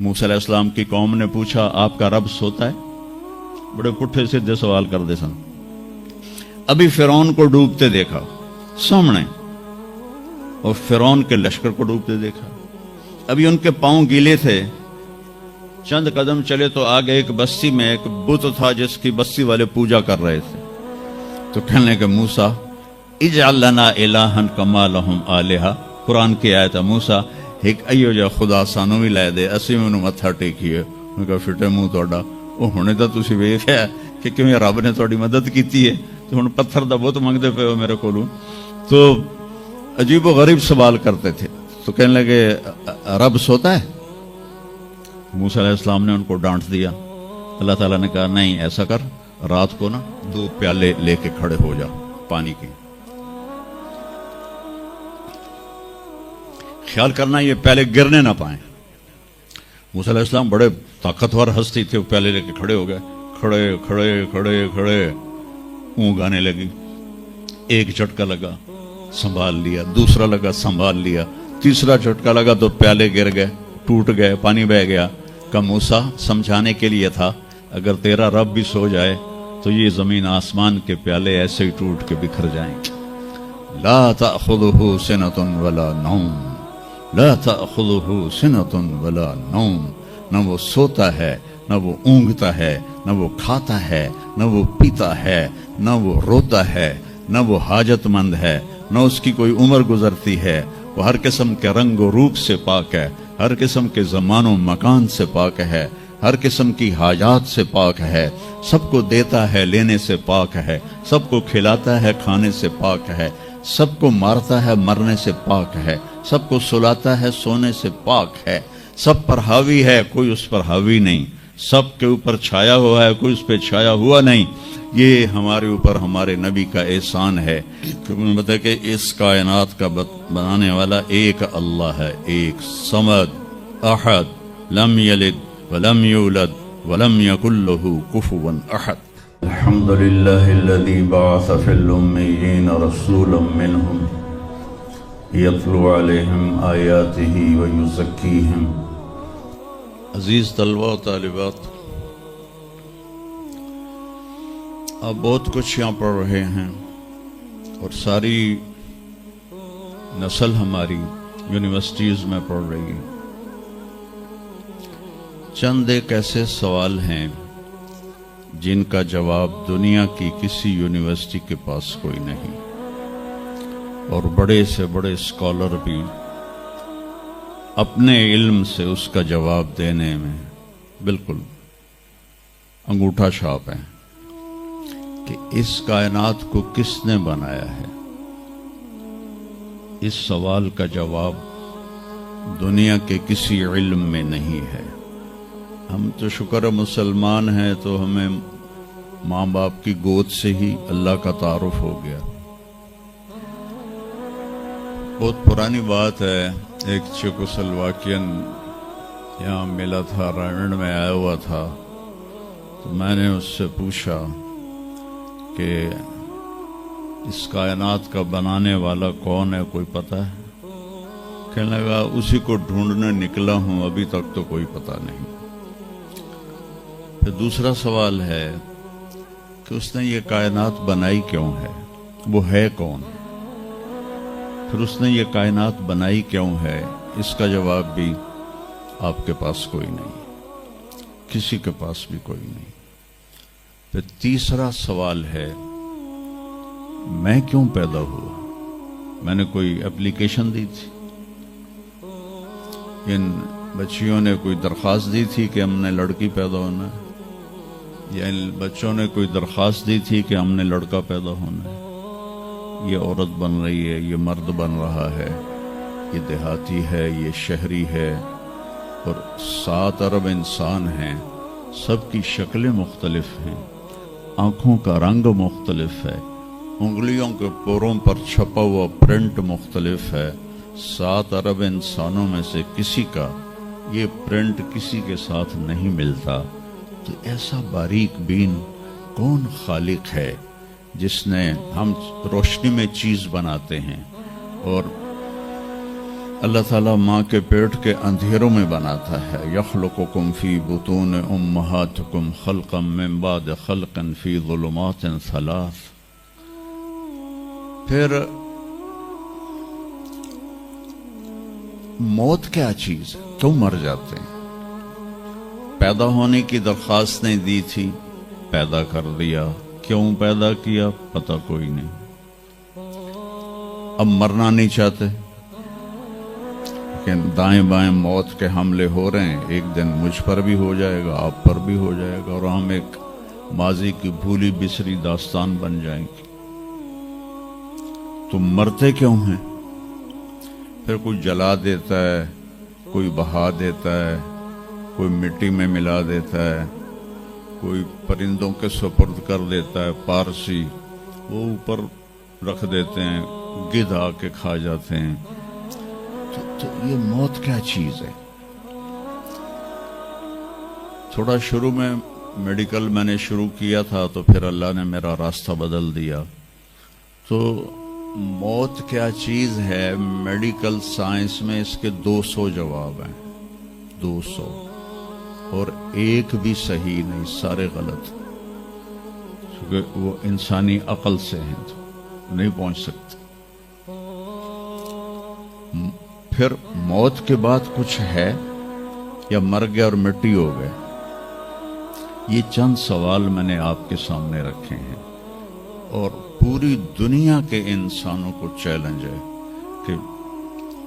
موسیٰ علیہ السلام کی قوم نے پوچھا آپ کا رب سوتا ہے؟ بڑے پٹھے سیدھے سوال کر دے سن. ابھی فرعون کو ڈوبتے دیکھا سامنے اور فرعون کے لشکر کو ڈوبتے دیکھا. ابھی ان کے پاؤں گیلے تھے. چند قدم چلے تو آگے ایک بستی میں ایک بت تھا جس کی بستی والے پوجا کر رہے تھے. تو کہنے کہ موسیٰ اجعل لنا الہا کما لہم آلہہ. قرآن کی آیت ہے موسیٰ ایک ایو جا خدا سانو بھی لے دے اسی میں انہوں متھا ٹیکیے. انہوں نے کہا فٹے منہ توڑا وہ ہونے تو تسی ویکھیا کہ کیوں رب نے تھوڑی مدد کیتی ہے تو ہن پتھر دا بت منگدے پے ہو میرے کولوں. تو عجیب و غریب سوال کرتے تھے. تو کہنے لگے رب سوتا ہے؟ موسیٰ علیہ السلام نے ان کو ڈانٹ دیا. اللہ تعالیٰ نے کہا نہیں ایسا کر رات کو نا 2 پیالے لے کے کھڑے ہو جا پانی کے. خیال کرنا یہ پیالے گرنے نہ پائیں. موسیٰ علیہ السلام بڑے طاقتور ہستی تھے. وہ پیالے لے کے کھڑے ہو گئے. کھڑے کھڑے کھڑے کھڑے اونگ آنے لگی. ایک جھٹکا لگا سنبھال لیا, دوسرا لگا سنبھال لیا, تیسرا جھٹکا لگا تو پیالے گر گئے, ٹوٹ گئے, پانی بہہ گیا. کہ موسیٰ سمجھانے کے لیے تھا اگر تیرا رب بھی سو جائے تو یہ زمین آسمان کے پیالے ایسے ہی ٹوٹ کے بکھر جائیں گے. لا تأخذہ سنۃ ولا نوم, لا تأخذہ سنۃ ولا نوم. نہ وہ سوتا ہے, نہ وہ اونگتا ہے, نہ وہ کھاتا ہے, نہ وہ پیتا ہے, نہ وہ روتا ہے, نہ وہ حاجت مند ہے, نہ اس کی کوئی عمر گزرتی ہے. وہ ہر قسم کے رنگ و روپ سے پاک ہے, ہر قسم کے زمان و مکان سے پاک ہے, ہر قسم کی حاجات سے پاک ہے. سب کو دیتا ہے, لینے سے پاک ہے, سب کو کھلاتا ہے, کھانے سے پاک ہے, سب کو مارتا ہے, مرنے سے پاک ہے, سب کو سلاتا ہے, سونے سے پاک ہے. سب پر حاوی ہے, کوئی اس پر حاوی نہیں. سب کے اوپر چھایا ہوا ہے, کوئی اس پہ چھایا ہوا نہیں. یہ ہمارے اوپر ہمارے نبی کا احسان ہے کہ انہوں نے بتایا کہ اس کائنات کا بنانے والا ایک اللہ ہے, ایک صمد احد لم یلد ولم یولد ولم یکن له کفوا احد. الحمد للہ الذی بعث فی الامیین رسولا منہم یتلو علیہم آیاتہ ویزکیہم. عزیز طلبہ و طالبات, آپ بہت کچھ یہاں پڑھ رہے ہیں اور ساری نسل ہماری یونیورسٹیز میں پڑھ رہی ہے. چند ایک ایسے سوال ہیں جن کا جواب دنیا کی کسی یونیورسٹی کے پاس کوئی نہیں, اور بڑے سے بڑے اسکالر بھی اپنے علم سے اس کا جواب دینے میں بالکل انگوٹھا چھاپ ہیں کہ اس کائنات کو کس نے بنایا ہے. اس سوال کا جواب دنیا کے کسی علم میں نہیں ہے. ہم تو شکر مسلمان ہیں تو ہمیں ماں باپ کی گود سے ہی اللہ کا تعارف ہو گیا. بہت پرانی بات ہے, ایک چیکوسلواکین یہاں ملا تھا, رائنڈ میں آیا ہوا تھا. تو میں نے اس سے پوچھا کہ اس کائنات کا بنانے والا کون ہے, کوئی پتہ ہے؟ کہنے لگا اسی کو ڈھونڈنے نکلا ہوں, ابھی تک تو کوئی پتہ نہیں. پھر دوسرا سوال ہے کہ اس نے یہ کائنات بنائی کیوں ہے, وہ ہے کون؟ پھر اس نے یہ کائنات بنائی کیوں ہے, اس کا جواب بھی آپ کے پاس کوئی نہیں, کسی کے پاس بھی کوئی نہیں. پھر تیسرا سوال ہے میں کیوں پیدا ہوا؟ میں نے کوئی اپلیکیشن دی تھی, ان بچیوں نے کوئی درخواست دی تھی کہ ہم نے لڑکی پیدا ہونا ہے, یا ان بچوں نے کوئی درخواست دی تھی کہ ہم نے لڑکا پیدا ہونا ہے. یہ عورت بن رہی ہے, یہ مرد بن رہا ہے, یہ دیہاتی ہے, یہ شہری ہے, اور 7 ارب انسان ہیں. سب کی شکلیں مختلف ہیں, آنکھوں کا رنگ مختلف ہے, انگلیوں کے پوروں پر چھپا ہوا پرنٹ مختلف ہے. 7 ارب انسانوں میں سے کسی کا یہ پرنٹ کسی کے ساتھ نہیں ملتا. تو ایسا باریک بین کون خالق ہے جس نے, ہم روشنی میں چیز بناتے ہیں اور اللہ تعالیٰ ماں کے پیٹ کے اندھیروں میں بناتا ہے. یخلقکم فی بطون امہاتکم خلقا من بعد خلق فی ظلمات ثلاث. پھر موت کیا چیز ہے؟ کیوں مر جاتے ہیں؟ پیدا ہونے کی درخواست نہیں دی تھی، پیدا کر دیا. کیوں پیدا کیا پتہ کوئی نہیں. اب مرنا نہیں چاہتے، لیکن دائیں بائیں موت کے حملے ہو رہے ہیں. ایک دن مجھ پر بھی ہو جائے گا، آپ پر بھی ہو جائے گا، اور ہم ایک ماضی کی بھولی بسری داستان بن جائیں گے. تم مرتے کیوں ہیں؟ پھر کوئی جلا دیتا ہے، کوئی بہا دیتا ہے، کوئی مٹی میں ملا دیتا ہے، کوئی پرندوں کے سپرد کر دیتا ہے. پارسی وہ اوپر رکھ دیتے ہیں، گدھ آ کے کھا جاتے ہیں. تو یہ موت کیا چیز ہے؟ تھوڑا شروع میں میڈیکل میں نے شروع کیا تھا، تو پھر اللہ نے میرا راستہ بدل دیا. تو موت کیا چیز ہے؟ میڈیکل سائنس میں اس کے 200 جواب ہیں، 200، اور ایک بھی صحیح نہیں، سارے غلط، کیونکہ وہ انسانی عقل سے ہیں تو نہیں پہنچ سکتے. پھر موت کے بعد کچھ ہے یا مر گیا اور مٹی ہو گئے؟ یہ چند سوال میں نے آپ کے سامنے رکھے ہیں، اور پوری دنیا کے انسانوں کو چیلنج ہے کہ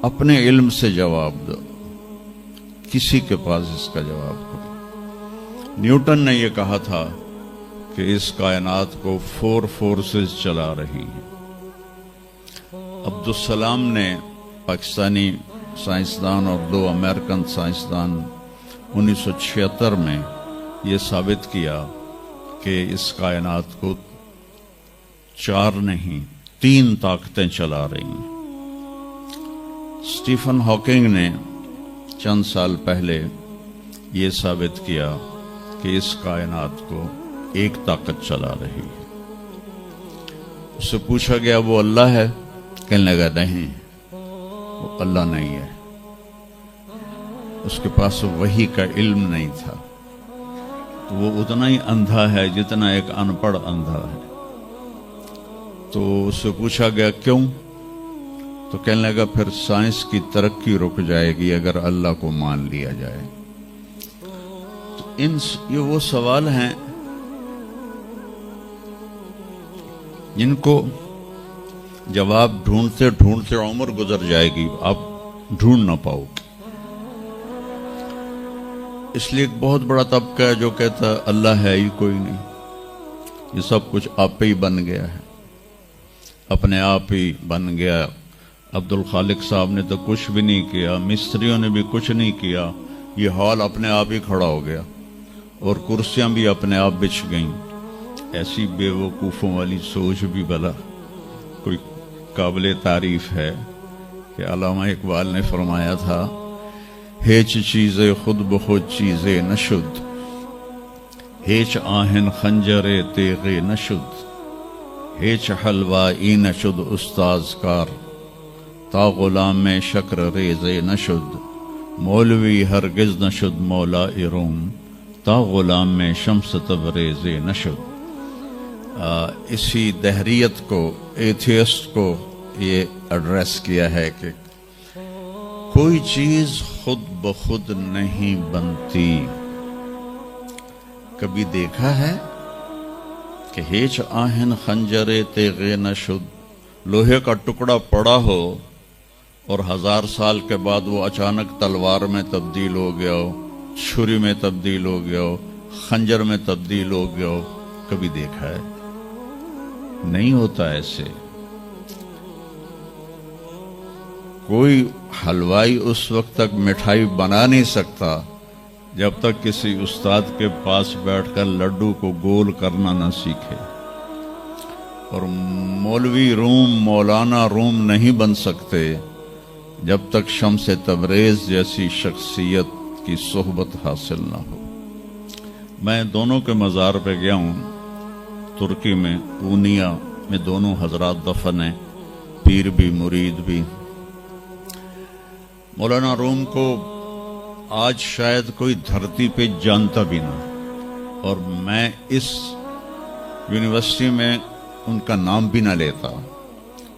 اپنے علم سے جواب دو. کسی کے پاس اس کا جواب کرو. نیوٹن نے یہ کہا تھا کہ اس کائنات کو 4 فورسز چلا رہی ہیں. عبدالسلام نے، پاکستانی سائنسدان اور 2 امریکن سائنسدان، 1976 میں یہ ثابت کیا کہ اس کائنات کو 4 نہیں 3 طاقتیں چلا رہی ہیں. اسٹیفن ہاکنگ نے چند سال پہلے یہ ثابت کیا کہ اس کائنات کو ایک طاقت چلا رہی ہے. اس سے پوچھا گیا وہ اللہ ہے؟ کہنے لگا نہیں، وہ اللہ نہیں ہے. اس کے پاس وحی کا علم نہیں تھا. تو وہ اتنا ہی اندھا ہے جتنا ایک ان پڑھ اندھا ہے. تو اس سے پوچھا گیا کیوں؟ تو کہنے لگا پھر سائنس کی ترقی رک جائے گی اگر اللہ کو مان لیا جائے. تو یہ وہ سوال ہیں جن کو جواب ڈھونڈتے ڈھونڈتے عمر گزر جائے گی، آپ ڈھونڈ نہ پاؤ. اس لیے ایک بہت بڑا طبقہ ہے جو کہتا ہے اللہ ہے ہی کوئی نہیں، یہ سب کچھ آپ پہ ہی بن گیا ہے، اپنے آپ ہی بن گیا. عبد الخالق صاحب نے تو کچھ بھی نہیں کیا، مستریوں نے بھی کچھ نہیں کیا، یہ ہال اپنے آپ ہی کھڑا ہو گیا اور کرسیاں بھی اپنے آپ بچھ گئیں. ایسی بے وقوفوں والی سوچ بھی بلا کوئی قابل تعریف ہے کہ علامہ اقبال نے فرمایا تھا ہیچ چیزیں خود بخود چیزیں نشد، ہیچ آہن خنجر تیغ نشد، ہیچ حلوہ ای نشد استاز کار، تا غلام میں شکر ریز نشد، مولوی ہرگز نشد مولا روم، تا غلام میں شمس تبریز نشد. اسی دہریت کو، ایتھیسٹ کو یہ ایڈریس کیا ہے کہ کوئی چیز خود بخود نہیں بنتی. کبھی دیکھا ہے کہ ہیچ آہن خنجر تیغ نشد، لوہے کا ٹکڑا پڑا ہو اور 1000 سال کے بعد وہ اچانک تلوار میں تبدیل ہو گیا ہو، چھری میں تبدیل ہو گیا ہو، خنجر میں تبدیل ہو گیا ہو؟ کبھی دیکھا ہے؟ نہیں ہوتا ایسے. کوئی حلوائی اس وقت تک مٹھائی بنا نہیں سکتا جب تک کسی استاد کے پاس بیٹھ کر لڈو کو گول کرنا نہ سیکھے. اور مولوی روم، مولانا روم نہیں بن سکتے جب تک شمس تبریز جیسی شخصیت کی صحبت حاصل نہ ہو. میں دونوں کے مزار پہ گیا ہوں، ترکی میں اونیا میں دونوں حضرات دفن ہیں، پیر بھی مرید بھی. مولانا روم کو آج شاید کوئی دھرتی پہ جانتا بھی نہ، اور میں اس یونیورسٹی میں ان کا نام بھی نہ لیتا۔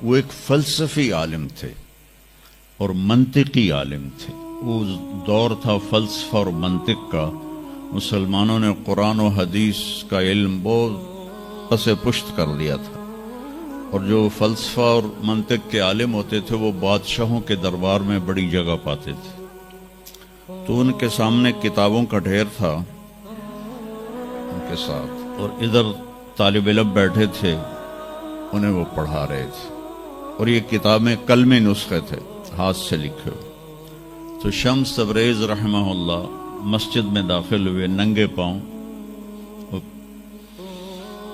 وہ ایک فلسفی عالم تھے اور منطقی عالم تھے۔ وہ دور تھا فلسفہ اور منطق کا، مسلمانوں نے قرآن و حدیث کا علم بہت پس پشت کر لیا تھا، اور جو فلسفہ اور منطق کے عالم ہوتے تھے وہ بادشاہوں کے دربار میں بڑی جگہ پاتے تھے۔ تو ان کے سامنے کتابوں کا ڈھیر تھا ان کے ساتھ، اور ادھر طالب علم بیٹھے تھے، انہیں وہ پڑھا رہے تھے، اور یہ کتابیں قلمی نسخے تھے، ہاتھ سے لکھے ہوئے۔ تو شمس تبریز رحمہ اللہ مسجد میں داخل ہوئے ننگے پاؤں،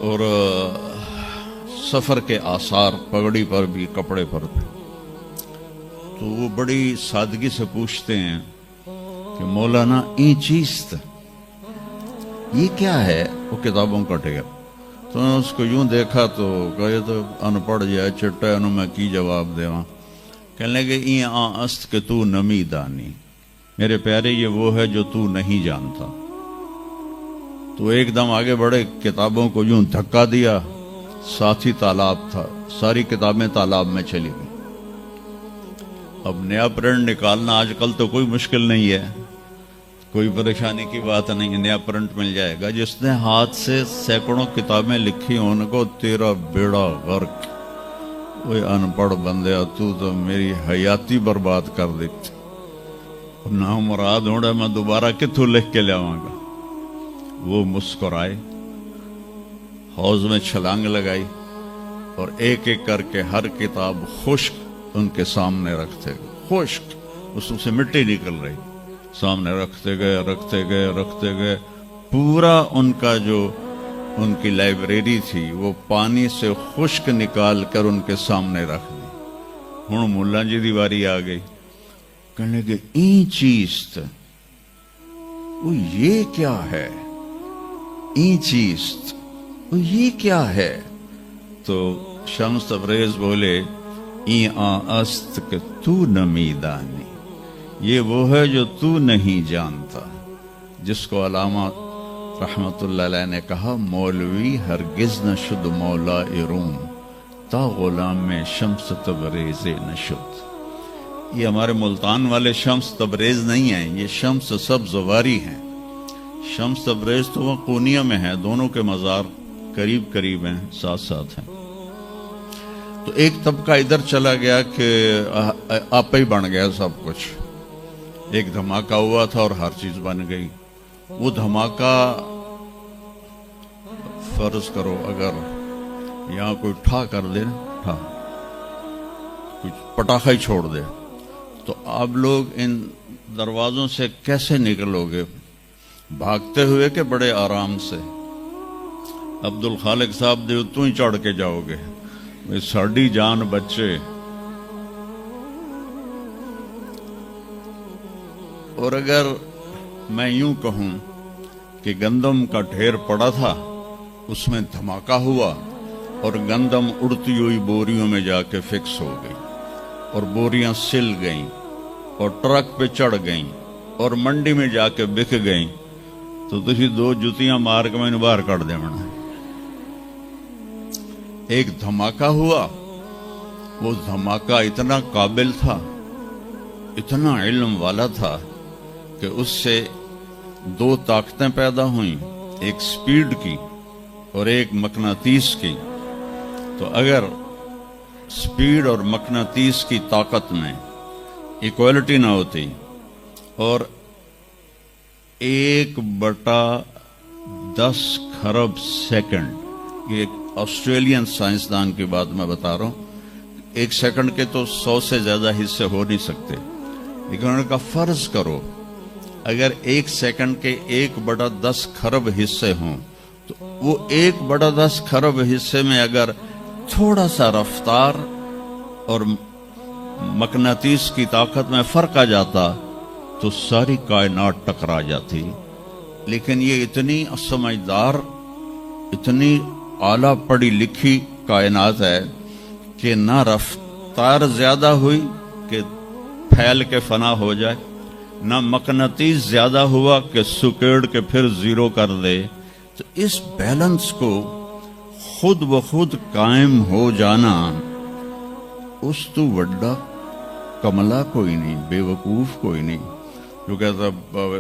اور سفر کے آثار پگڑی پر بھی، کپڑے پر بھی۔ تو وہ بڑی سادگی سے پوچھتے ہیں کہ مولانا این چیز یہ کیا ہے؟ وہ کتابوں کا ڈھیر۔ تو نے اس کو یوں دیکھا تو کہے تو ان پڑھ جائے چٹا انہوں میں کی جواب دے وہاں، کہنے لگے این است کہ تو نمی دانی، میرے پیارے یہ وہ ہے جو تو نہیں جانتا۔ تو ایک دم آگے بڑھے، کتابوں کو یوں دھکا دیا، ساتھ ہی تالاب تھا، ساری کتابیں تالاب میں چلی گئی۔ اب نیا پرنٹ نکالنا آج کل تو کوئی مشکل نہیں ہے، کوئی پریشانی کی بات نہیں، نیا پرنٹ مل جائے گا۔ جس نے ہاتھ سے سینکڑوں کتابیں لکھی ان کو تیرا بیڑا غرق، وہ ان پڑھ بندیا تو میری حیاتی برباد کر دیتی، نہ مراد ہوڑا میں دوبارہ کتوں لکھ کے لیاواں گا۔ وہ مسکرائے، حوض میں چھلانگ لگائی، اور ایک ایک کر کے ہر کتاب خشک ان کے سامنے رکھتے گئے، خشک، اس سے مٹی نکل رہی، سامنے رکھتے گئے۔ پورا ان کا جو ان کی لائبریری تھی وہ پانی سے خشک نکال کر ان کے سامنے رکھ دی۔ ہوں ملا جی دی واری آ گئی، کہنے لگے این چیز وہ یہ کیا ہے؟ این چیز وہ یہ کیا ہے؟ تو شمس تبریز بولے این است کہ تو نمی دانی، یہ وہ ہے جو تو نہیں جانتا، جس کو علامہ رحمت اللہ علیہ نے کہا مولوی ہرگز نہ شد مولا روم تا غلام میں شمس تبریز نشد۔ یہ ہمارے ملتان والے شمس تبریز نہیں ہیں، یہ شمس سبز واری ہیں۔ شمس تبریز تو وہ قونیہ میں ہے، دونوں کے مزار قریب قریب ہیں، ساتھ ساتھ ہیں۔ تو ایک طبقہ ادھر چلا گیا کہ آپ ہی بن گیا سب کچھ، ایک دھماکہ ہوا تھا اور ہر چیز بن گئی۔ وہ دھماکہ فرض کرو اگر یہاں کوئی ٹھا کر دے، ٹھا کچھ پٹاخہ ہی چھوڑ دے، تو آپ لوگ ان دروازوں سے کیسے نکلو گے؟ بھاگتے ہوئے کہ بڑے آرام سے؟ عبد الخالق صاحب دے تو ہی چڑھ کے جاؤ گے، ساڑی جان بچے۔ اور اگر میں یوں کہوں کہ گندم کا ڈھیر پڑا تھا، اس میں دھماکہ ہوا اور گندم اڑتی ہوئی بوریوں میں جا کے فکس ہو گئی، اور بوریاں سل گئیں اور ٹرک پہ چڑھ گئیں اور منڈی میں جا کے بک گئیں، تو تسی دو جتیاں مار کے میں باہر کر دے منا۔ ایک دھماکہ ہوا، وہ دھماکہ اتنا قابل تھا، اتنا علم والا تھا کہ اس سے دو طاقتیں پیدا ہوئیں، ایک سپیڈ کی اور ایک مقناطیس کی۔ تو اگر سپیڈ اور مقناطیس کی طاقت میں ایکوالٹی نہ ہوتی اور 1/10 خرب سیکنڈ، یہ آسٹریلین سائنسدان کی بات میں بتا رہا ہوں، ایک سیکنڈ کے تو 100 سے زیادہ حصے ہو نہیں سکتے، لیکن انہوں نے کہا فرض کرو اگر ایک سیکنڈ کے 1/10 خرب حصے ہوں، تو وہ 1/10 خرب حصے میں اگر تھوڑا سا رفتار اور مقناطیس کی طاقت میں فرق آ جاتا تو ساری کائنات ٹکرا جاتی۔ لیکن یہ اتنی سمجھدار، اتنی اعلیٰ پڑھی لکھی کائنات ہے کہ نہ رفتار زیادہ ہوئی کہ پھیل کے فنا ہو جائے، نہ مقناطیس زیادہ ہوا کہ سکیڑ کے پھر زیرو کر دے۔ تو اس بیلنس کو خود بخود قائم ہو جانا، اس تو وڈا کملا کوئی نہیں، بے وقوف کوئی نہیں جو کہتا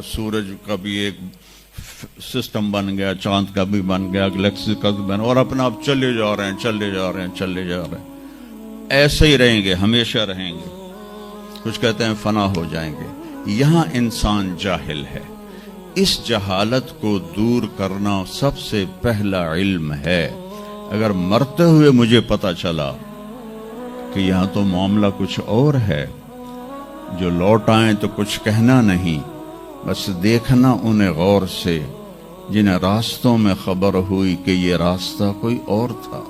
سورج کا بھی ایک سسٹم بن گیا، چاند کا بھی بن گیا، گلیکسی کا بھی بن، اور اپنا آپ چلے جا رہے ہیں چلے جا رہے ہیں چلے جا رہے ہیں، ایسے ہی رہیں گے، ہمیشہ رہیں گے۔ کچھ کہتے ہیں فنا ہو جائیں گے۔ یہاں انسان جاہل ہے، اس جہالت کو دور کرنا سب سے پہلا علم ہے۔ اگر مرتے ہوئے مجھے پتا چلا کہ یہاں تو معاملہ کچھ اور ہے، جو لوٹ آئیں تو کچھ کہنا نہیں، بس دیکھنا انہیں غور سے جنہیں راستوں میں خبر ہوئی کہ یہ راستہ کوئی اور تھا۔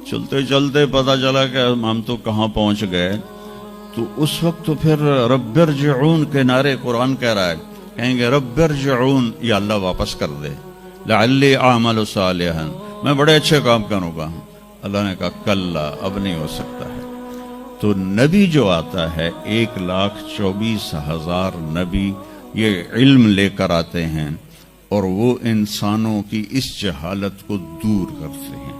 چلتے چلتے پتا چلا کہ ہم تو کہاں پہنچ گئے، تو اس وقت تو پھر رب ارجعون کے نعرے قرآن کہہ رہا ہے، کہیں گے رب ارجعون، یا اللہ واپس کر دے، لعلی اعمل صالحا، میں بڑے اچھے کام کروں گا۔ اللہ نے کہا کلا، اب نہیں ہو سکتا ہے۔ تو نبی جو آتا ہے 1,24,000 نبی یہ علم لے کر آتے ہیں، اور وہ انسانوں کی اس جہالت کو دور کرتے ہیں۔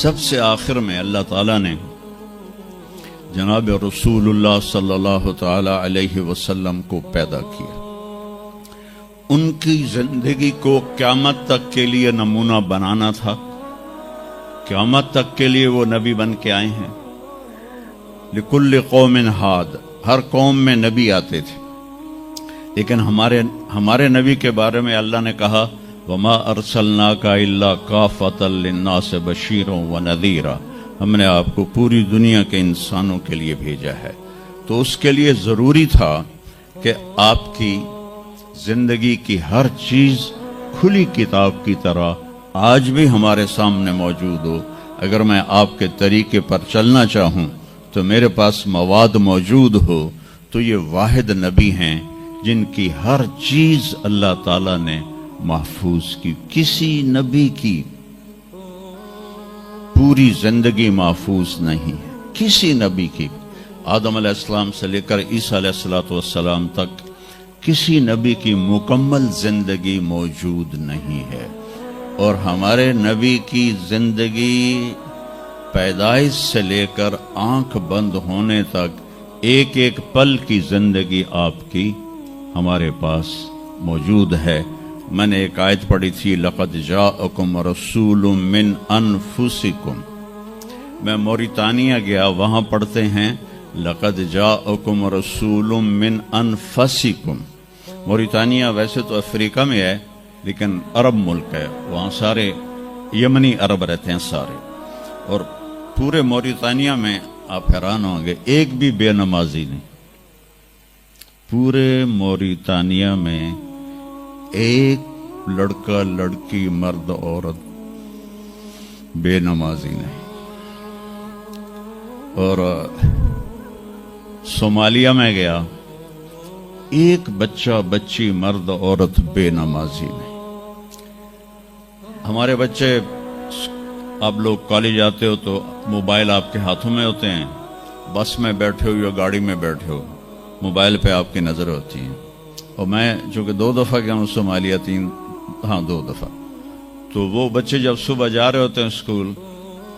سب سے آخر میں اللہ تعالیٰ نے جناب رسول اللہ صلی اللہ تعالی علیہ وسلم کو پیدا کیا، ان کی زندگی کو قیامت تک کے لیے نمونہ بنانا تھا۔ قیامت تک کے لیے وہ نبی بن کے آئے ہیں۔ لکل قوم ہاد، ہر قوم میں نبی آتے تھے، لیکن ہمارے نبی کے بارے میں اللہ نے کہا وما ارسلناک الا کافۃ للناس بشیرا ونذیرا، ہم نے آپ کو پوری دنیا کے انسانوں کے لیے بھیجا ہے۔ تو اس کے لیے ضروری تھا کہ آپ کی زندگی کی ہر چیز کھلی کتاب کی طرح آج بھی ہمارے سامنے موجود ہو۔ اگر میں آپ کے طریقے پر چلنا چاہوں تو میرے پاس مواد موجود ہو، تو یہ واحد نبی ہیں جن کی ہر چیز اللہ تعالیٰ نے محفوظ کی۔ کسی نبی کی پوری زندگی محفوظ نہیں ہے، کسی نبی کی، آدم علیہ السلام سے لے کر عیسیٰ علیہ السلام تک کسی نبی کی مکمل زندگی موجود نہیں ہے۔ اور ہمارے نبی کی زندگی پیدائش سے لے کر آنکھ بند ہونے تک ایک ایک پل کی زندگی آپ کی ہمارے پاس موجود ہے۔ میں نے ایک آیت پڑھی تھی لقد جاءکم رسول من انفسکم، میں موریتانیہ گیا، وہاں پڑھتے ہیں لقد جاءکم رسول من انفسکم۔ موریتانیہ ویسے تو افریقہ میں ہے لیکن عرب ملک ہے، وہاں سارے یمنی عرب رہتے ہیں سارے، اور پورے موریتانیہ میں آپ حیران ہوں گے ایک بھی بے نمازی نہیں، پورے موریتانیہ میں ایک لڑکا لڑکی مرد عورت بے نمازی نہیں۔ اور صومالیہ میں گیا، ایک بچہ بچی مرد عورت بے نمازی نہیں۔ ہمارے بچے، آپ لوگ کالج آتے ہو تو موبائل آپ کے ہاتھوں میں ہوتے ہیں، بس میں بیٹھے ہو یا گاڑی میں بیٹھے ہو، موبائل پہ آپ کی نظر ہوتی ہیں۔ اور میں چونکہ 2 دفعہ گیا ہوں صومالیہ، 2 دفعہ، تو وہ بچے جب صبح جا رہے ہوتے ہیں اسکول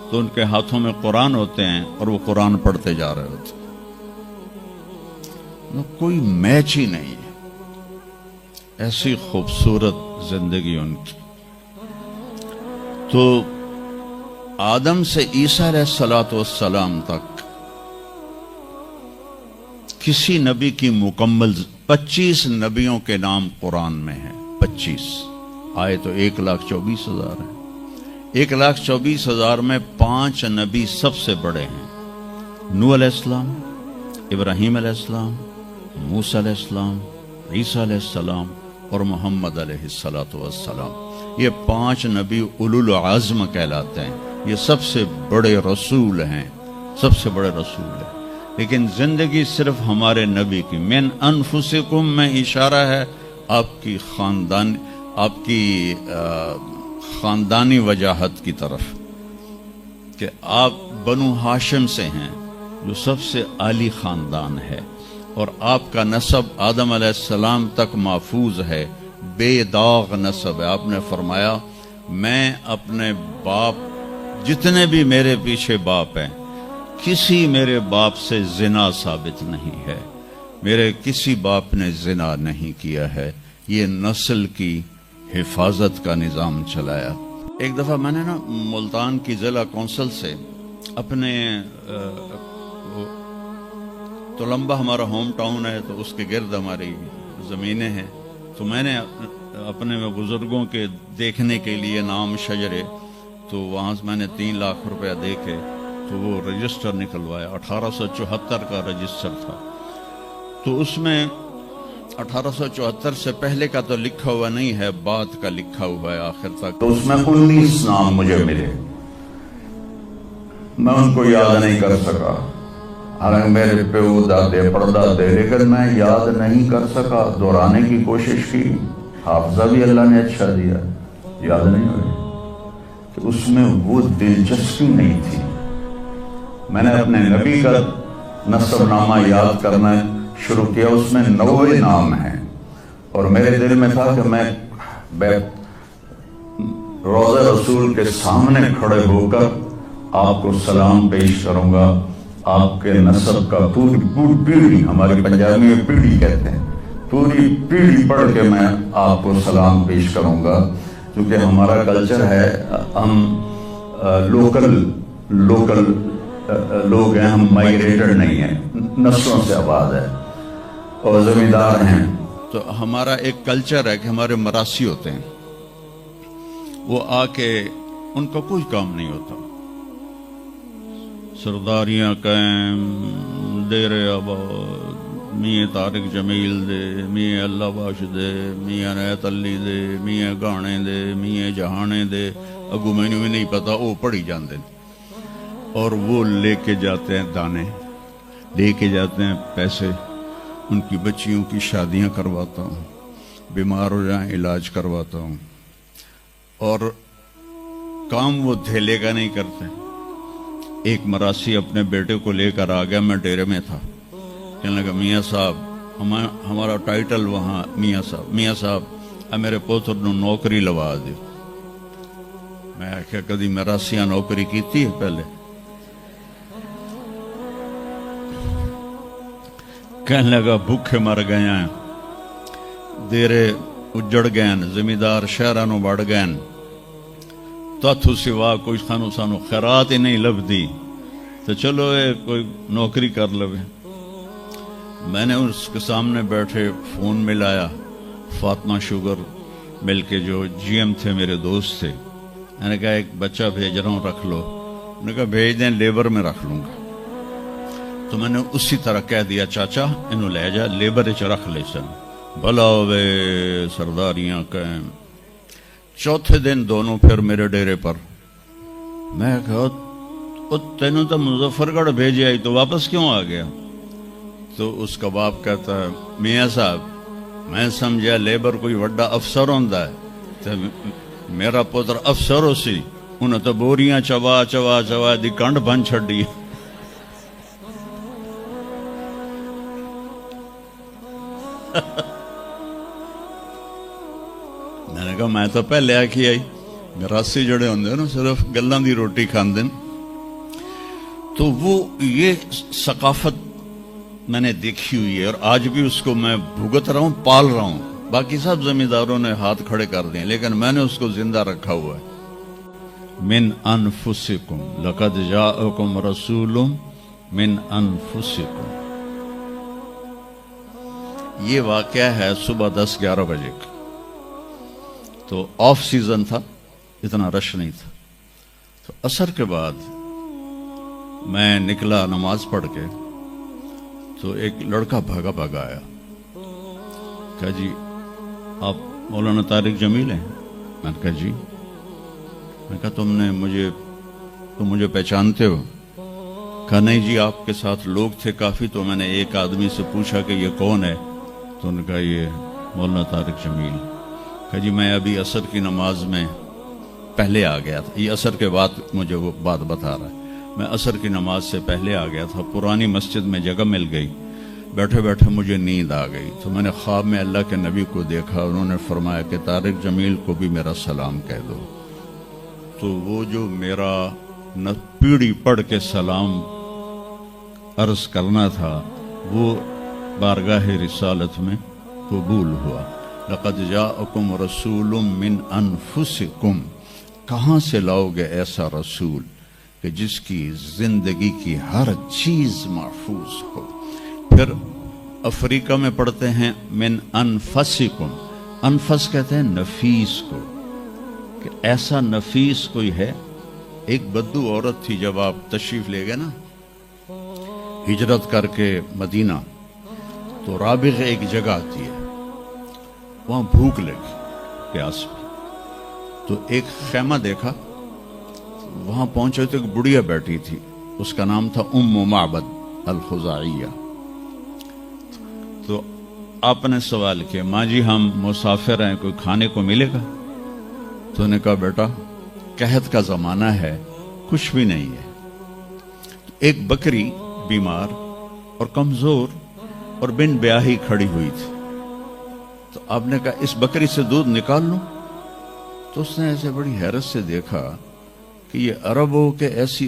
تو ان کے ہاتھوں میں قرآن ہوتے ہیں اور وہ قرآن پڑھتے جا رہے ہوتے ہیں، کوئی میچ ہی نہیں ہے، ایسی خوبصورت زندگی ان کی۔ تو آدم سے عیسیٰ علیہ السلام تک کسی نبی کی مکمل 25 نبیوں کے نام قرآن میں ہیں، 25 آئے تو 1,24,000 ہیں۔ 1,24,000 میں 5 نبی سب سے بڑے ہیں، نوح علیہ السلام، ابراہیم علیہ السلام، موسیٰ علیہ السلام، عیسیٰ علیہ السلام اور محمد علیہ السلام۔ یہ 5 نبی اولو العزم کہلاتے ہیں، یہ سب سے بڑے رسول ہیں، سب سے بڑے رسول ہیں۔ لیکن زندگی صرف ہمارے نبی کی، من انفسکم میں اشارہ ہے آپ کی خاندان، آپ کی خاندانی وجاہت کی طرف کہ آپ بنو ہاشم سے ہیں جو سب سے عالی خاندان ہے، اور آپ کا نسب آدم علیہ السلام تک محفوظ ہے، بے داغ نسب ہے۔ آپ نے فرمایا میں اپنے باپ، جتنے بھی میرے پیچھے باپ ہیں، کسی میرے باپ سے زنا ثابت نہیں ہے، میرے کسی باپ نے زنا نہیں کیا ہے۔ یہ نسل کی حفاظت کا نظام چلایا۔ ایک دفعہ میں نے نا ملتان کی ضلع کونسل سے اپنے تلمبہ ہمارا ہوم ٹاؤن ہے، تو اس کے گرد ہماری زمینیں ہیں، تو میں نے اپنے بزرگوں کے دیکھنے کے لیے نام شجرے، تو وہاں سے میں نے 3 لاکھ روپیہ دے کے تو وہ رجسٹر نکلوایا۔ 1874 کا رجسٹر تھا، تو اس میں 1874 سے پہلے کا تو لکھا ہوا نہیں ہے، بعد کا لکھا ہوا ہے آخر تک۔ تو اس میں 19 نام مجھے ملے، میں ان کو یاد نہیں کر سکا، حالانکہ میرے پیو دادے پردادے، لیکن میں یاد نہیں کر سکا۔ دہرانے کی کوشش کی، حافظہ بھی اللہ نے اچھا دیا، یاد نہیں ہوئی کہ اس میں وہ دلچسپی نہیں تھی۔ میں نے اپنے نبی کا نسب نامہ یاد کرنا شروع کیا، اس میں 90 نام ہیں، اور میرے دل میں تھا کہ میں روضہ رسول کے سامنے کھڑے ہو کر آپ کو سلام پیش کروں گا، آپ کے نسب کا پوری پیڑھی، ہماری پنجابی میں پیڑھی کہتے ہیں، پوری پیڑھی پڑھ کے میں آپ کو سلام پیش کروں گا، کیونکہ ہمارا کلچر ہے، ہم لوکل لوگ ہیں، ہم مائگریٹڈ نہیں ہیں، نسلوں سے آباد ہے اور زمیندار ہیں۔ تو ہمارا ایک کلچر ہے کہ ہمارے مراسی ہوتے ہیں، وہ آ کے ان کا کوئی کام نہیں ہوتا، سرداریاں قائم، دیر آباد، میاں طارق جمیل دے، میاں اللہ باش دے، میاں نیت علی دے، میاں گانے دے، میاں جہانے دے، اگو مینو بھی نہیں پتا، وہ پڑھی جاندے، اور وہ لے کے جاتے ہیں دانے، لے کے جاتے ہیں پیسے، ان کی بچیوں کی شادیاں کرواتا ہوں، بیمار ہو جائیں علاج کرواتا ہوں، اور کام وہ دھیلے کا نہیں کرتے۔ ایک مراسی اپنے بیٹے کو لے کر آ گیا، میں ڈیرے میں تھا، کہنے لگا میاں صاحب، ہمارا ٹائٹل وہاں میاں صاحب میرے پوتر نو نوکری لوا دی۔ میں آخیا کدی مراسیاں نوکری کیتی ہے پہلے؟ کہنے لگا بھوکے مر گئے ہیں، دیرے اجڑ گئے، زمیندار شہرانو بڑھ گئے، تاتھو سوا کوئی سانو خیرات ہی نہیں لبدی، تو چلو کوئی نوکری کر لوے۔ میں نے اس کے سامنے بیٹھے فون ملایا، فاطمہ شوگر مل کے جو جی ایم تھے، میرے دوست تھے، میں نے کہا ایک بچہ بھیج رہا ہوں، رکھ لو۔ انہوں نے کہا بھیج دیں، لیبر میں رکھ لوں گا۔ تو میں نے اسی طرح کہہ دیا چاچا انہوں لے جا، لیبر اچ رکھ لے سن، بھلا ہوئے سرداریاں قائم۔ چوتھے دن دونوں پھر میرے ڈیرے پر، میں کہا تینوں تو مظفر گڑھ بھیجے آئی تو واپس کیوں آ گیا؟ تو اس کا باپ کہتا ہے میاں صاحب میں سمجھا لیبر کوئی وڈا افسر ہوندا ہے، تو میرا پتر افسر ہو سی، انہوں تو بوریاں چوا چوا چوا دی کنڈ بن چھڑی۔ میں نے کہا میں تو پہلے آکھی آئی، مراسی جڑے ہوندے نا صرف گلاں دی روٹی کھاندے، تو وہ یہ ثقافت میں نے دیکھی ہوئی ہے، اور آج بھی اس کو میں بھگت رہا ہوں، پال رہا ہوں۔ باقی سب زمینداروں نے ہاتھ کھڑے کر دیے، لیکن میں نے اس کو زندہ رکھا ہوا ہے۔ من انفسکم لقد جاءکم رسول من انفسکم۔ یہ واقعہ ہے صبح 10-11 بجے کا، تو آف سیزن تھا، اتنا رش نہیں تھا۔ تو عصر کے بعد میں نکلا نماز پڑھ کے، تو ایک لڑکا بھاگا بھاگا آیا، کہا جی آپ مولانا طارق جمیل ہیں؟ میں نے کہا جی۔ میں کہا تم مجھے پہچانتے ہو؟ کہا نہیں جی، آپ کے ساتھ لوگ تھے کافی، تو میں نے ایک آدمی سے پوچھا کہ یہ کون ہے، تو انہوں نے کہا یہ مولانا طارق جمیل۔ کہا جی میں ابھی عصر کی نماز میں پہلے آ گیا تھا. یہ عصر کے بعد مجھے وہ بات بتا رہا ہے. میں عصر کی نماز سے پہلے آ گیا تھا. پرانی مسجد میں جگہ مل گئی. بیٹھے بیٹھے مجھے نیند آ گئی تو میں نے خواب میں اللہ کے نبی کو دیکھا. انہوں نے فرمایا کہ طارق جمیل کو بھی میرا سلام کہہ دو. تو وہ جو میرا پیڑھی پڑھ کے سلام عرض کرنا تھا وہ بارگاہ رسالت میں قبول ہوا. لقد جاءکم رسول من انفسکم. کہاں سے لاؤ گے ایسا رسول کہ جس کی زندگی کی ہر چیز محفوظ ہو. پھر افریقہ میں پڑھتے ہیں من انفسکم. انفس کہتے ہیں نفیس کو, کہ ایسا نفیس کوئی ہے. ایک بدو عورت تھی, جب آپ تشریف لے گئے نا ہجرت کر کے مدینہ, تو رابغ ایک جگہ آتی ہے, وہاں بھوک لگی, پیاس بھی. تو ایک خیمہ دیکھا, وہاں پہنچے تو ایک بڑھیا بیٹھی تھی, اس کا نام تھا ام معبد الخزاعیہ. تو آپ نے سوال کیا, ماں جی ہم مسافر ہیں, کوئی کھانے کو ملے گا؟ تو نے کہا بیٹا قحط کا زمانہ ہے, کچھ بھی نہیں ہے. ایک بکری بیمار اور کمزور اور بن بیاہی کھڑی ہوئی تھی. تو آپ نے کہا اس بکری سے دودھ نکال لوں؟ تو اس نے ایسے بڑی حیرت سے دیکھا کہ یہ عرب ہو کے ایسی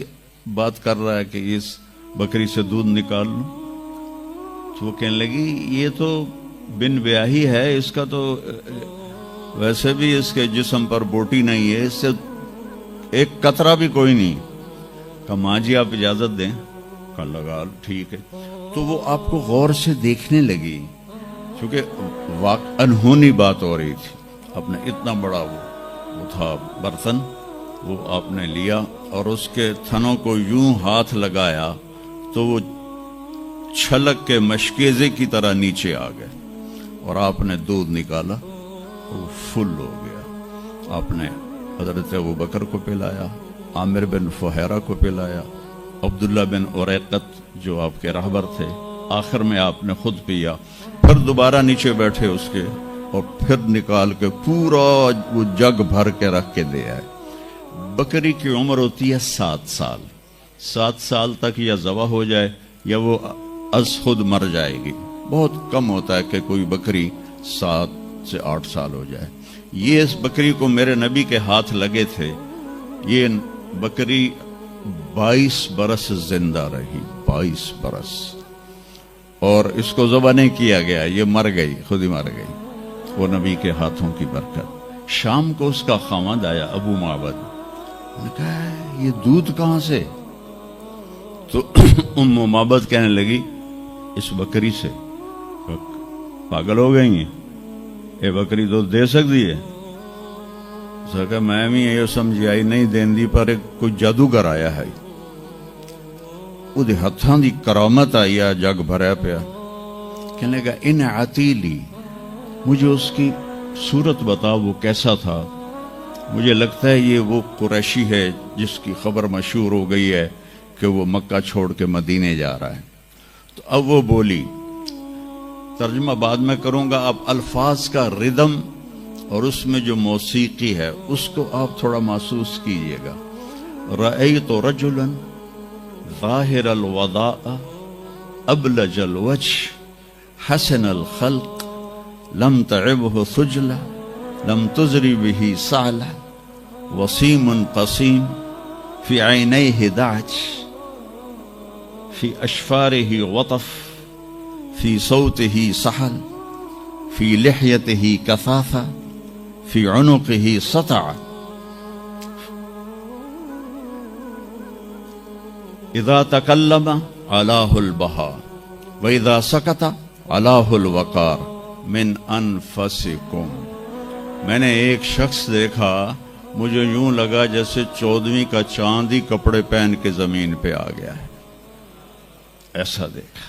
بات کر رہا ہے کہ اس بکری سے دودھ نکال لوں. تو وہ کہنے لگی یہ تو بن بیاہی ہے, اس کا تو ویسے بھی اس کے جسم پر بوٹی نہیں ہے, اس سے ایک قطرہ بھی کوئی نہیں. کہا ماں جی آپ اجازت دیں؟ کہا لگا ٹھیک ہے. تو وہ آپ کو غور سے دیکھنے لگی, کیونکہ انہونی بات ہو رہی تھی. آپ نے اتنا بڑا وہ تھا برتن, وہ آپ نے لیا اور اس کے تھنوں کو یوں ہاتھ لگایا تو وہ چھلک کے مشکیزے کی طرح نیچے آ گئے, اور آپ نے دودھ نکالا, وہ فل ہو گیا. آپ نے حضرت ابوبکر کو پلایا, عامر بن فہیرہ کو پلایا, عبداللہ بن اریقت جو آپ کے رہبر تھے, آخر میں آپ نے خود پیا. پھر دوبارہ نیچے بیٹھے اس کے, اور پھر نکال کے پورا وہ جگ بھر کے رکھ کے دے آئے. بکری کی عمر ہوتی ہے 7 سال. 7 سال تک یا ذبح ہو جائے یا وہ از خود مر جائے گی. بہت کم ہوتا ہے کہ کوئی بکری 7 سے 8 سال ہو جائے. یہ اس بکری کو میرے نبی کے ہاتھ لگے تھے, یہ بکری 22 برس زندہ رہی, 22 برس, اور اس کو ذبح نہیں کیا گیا, یہ مر گئی, خود ہی مر گئی. وہ نبی کے ہاتھوں کی برکت. شام کو اس کا خاوند آیا ابو معبد, نے کہا یہ دودھ کہاں سے؟ تو ام معبد کہنے لگی اس بکری سے. پاگل ہو گئی ہیں, یہ بکری دودھ دے سکتی ہے؟ کہ میں بھی یہ سمجھ آئی نہیں دین دی, پر کوئی جادوگر آیا ہے, وہ ہاتھاں دی کرامت آئی ہے, جگ بھریا پیا. کہنے لگا ان عتیلی, مجھے اس کی صورت بتا, وہ کیسا تھا؟ مجھے لگتا ہے یہ وہ قریشی ہے جس کی خبر مشہور ہو گئی ہے کہ وہ مکہ چھوڑ کے مدینے جا رہا ہے. تو اب وہ بولی, ترجمہ بعد میں کروں گا, آپ الفاظ کا ردم اور اس میں جو موسیقی ہے اس کو آپ تھوڑا محسوس کیجئے گا. رأیت رجلا ظاہر الوضاء ابلج الوجه حسن الخلق لم تعبه ثجلة لم تزری به سعلة وسیم قسیم في عینیه دعج في اشفاره وطف في صوته سحل في لحيته كثافة في عنقه سطع. اذا تکلم علاه البهاء واذا سکت علاه الوقار من انفسکم. میں نے ایک شخص دیکھا, مجھے یوں لگا جیسے 14ویں کا چاند ہی کپڑے پہن کے زمین پہ آ گیا ہے, ایسا دیکھا.